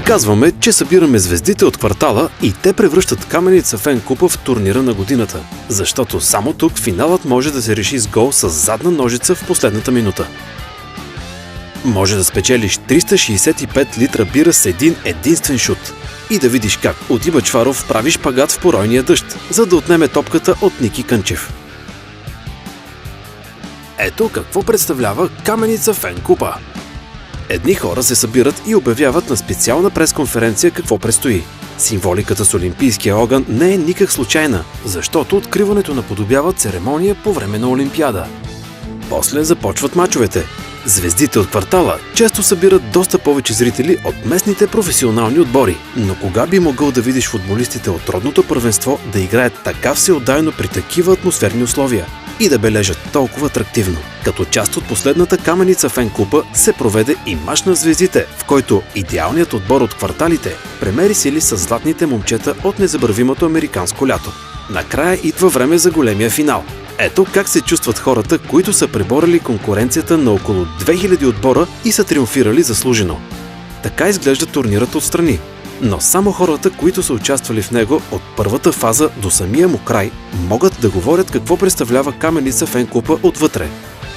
Казваме, че събираме звездите от квартала и те превръщат Каменица Фен Купа в турнира на годината. Защото само тук финалът може да се реши с гол с задна ножица в последната минута. Може да спечелиш 365 литра бира с един единствен шут. И да видиш как Оти Бъчваров прави шпагат в поройния дъжд, за да отнеме топката от Ники Кънчев. Ето какво представлява Каменица Фен Купа. Едни хора се събират и обявяват на специална пресконференция какво предстои. Символиката с олимпийския огън не е никак случайна, защото откриването наподобява церемония по време на Олимпиада. После започват мачовете. Звездите от квартала често събират доста повече зрители от местните професионални отбори. Но кога би могъл да видиш футболистите от родното първенство да играят така всеотдайно при такива атмосферни условия и да бележат толкова атрактивно? Като част от последната Каменица Фен Купа се проведе и мач на звездите, в който идеалният отбор от кварталите премери сили с златните момчета от незабравимото американско лято. Накрая идва време за големия финал. Ето как се чувстват хората, които са преборили конкуренцията на около 2000 отбора и са триумфирали заслужено. Така изглежда турнирът отстрани. Но само хората, които са участвали в него от първата фаза до самия му край, могат да говорят какво представлява Каменица Фен Купа отвътре.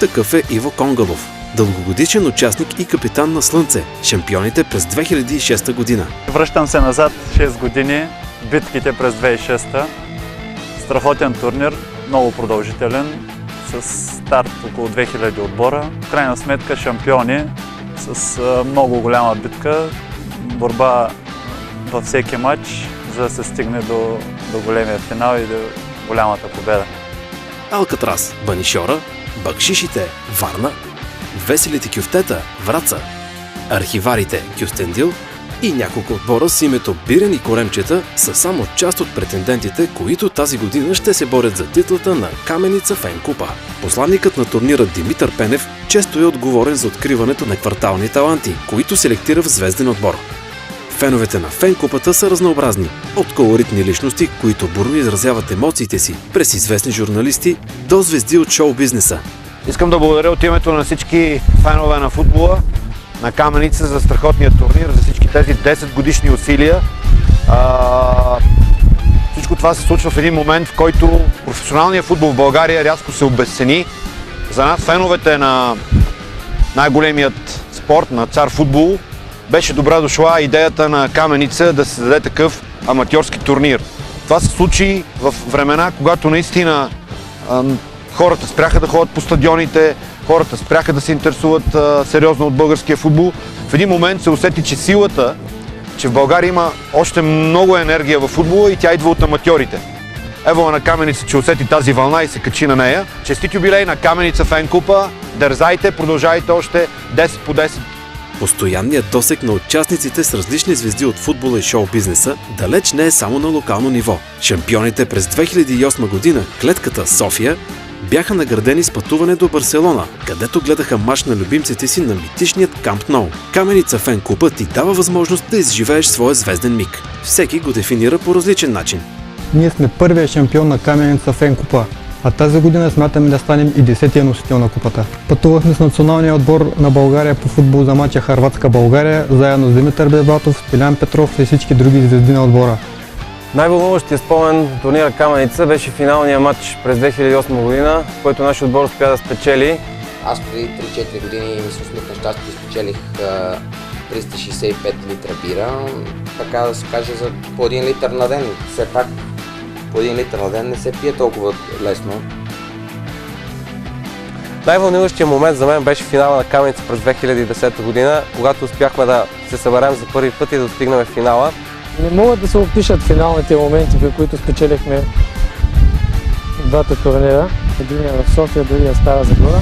Такъв е Иво Конгалов, дългогодишен участник и капитан на Слънце, шампионите през 2006 година. Връщам се назад 6 години, битките през 2006. Страхотен турнир, много продължителен, с старт около 2000 отбора. В крайна сметка шампиони с много голяма битка, борба във всеки матч, за да се стигне до големия финал и до голямата победа. Алкатрас, Банишора, Бакшишите, Варна, Веселите кюфтета, Враца, Архиварите, Кюстендил и няколко отбора с името Бирен и Коремчета са само част от претендентите, които тази година ще се борят за титлата на Каменица Фен Купа. Посланникът на турнира Димитър Пенев често е отговорен за откриването на квартални таланти, които селектира в звезден отбор. Феновете на Фен Купата са разнообразни, от колоритни личности, които бурно изразяват емоциите си, през известни журналисти до звезди от шоу-бизнеса. Искам да благодаря от името на всички фенове на футбола, на Каменица за страхотния турнир, за всички тези 10 годишни усилия. Всичко това се случва в един момент, в който професионалният футбол в България рязко се обезцени. За нас, феновете на най-големият спорт, на Цар футбол, беше добра дошла идеята на Каменица да се създаде такъв аматьорски турнир. Това се случи в времена, когато наистина хората спряха да ходят по стадионите, хората спряха да се интересуват сериозно от българския футбол. В един момент се усети, че силата, че в България има още много енергия в футбола и тя идва от аматьорите. Ево на Каменица, че усети тази вълна и се качи на нея. Честит юбилей на Каменица Фен Купа, дързайте, продължайте още 10 по 10. Постоянният досег на участниците с различни звезди от футбола и шоу-бизнеса далеч не е само на локално ниво. Шампионите през 2008 година, клетката София, бяха наградени с пътуване до Барселона, където гледаха мач на любимците си на митичният Камп Ноу. Каменица Фен Купа ти дава възможност да изживееш своя звезден миг. Всеки го дефинира по различен начин. Ние сме първият шампион на Каменица Фен Купа, а тази година смятаме да станем и 10-тия носител на купата. Пътувахме с националния отбор на България по футбол за мача Хърватска-България, заедно с Димитър Бебатов, Стилян Петров и всички други звезди на отбора. Най-вълнуващия спомен в турнира Каменица беше финалния матч през 2008 година, в който нашия отбор успя да спечели. Аз преди 3-4 години ми се усмихна щастие, спечелих 365 литра бира, така да се каже, за по 1 литър на ден. Все пак по 1 литър на ден не се пие толкова лесно. Най-вълнуващия момент за мен беше финала на Каменица през 2010 година, когато успяхме да се съберем за първи път и да достигнем в финала. Не могат да се опишат финалните моменти, при които спечелихме двата турнира. Единия в София, другия в Стара Загора.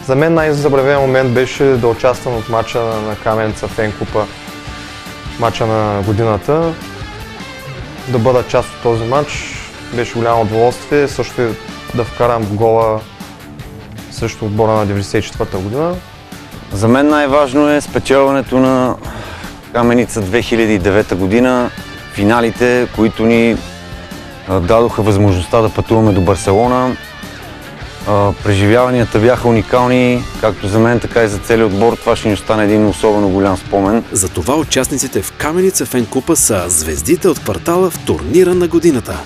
За мен най-забравен момент беше да участвам в матча на Каменица Фен Купа, матча на годината. Да бъда част от този матч беше голямо удоволствие, също и да вкарам гола срещу отбора на 1994 година. За мен най-важно е спечелването на Каменица 2009 година, финалите, които ни дадоха възможността да пътуваме до Барселона. Преживяванията бяха уникални, както за мен, така и за целия отбор. Това ще ни остане един особено голям спомен. Затова участниците в Каменица Фен Купа са звездите от квартала в турнира на годината.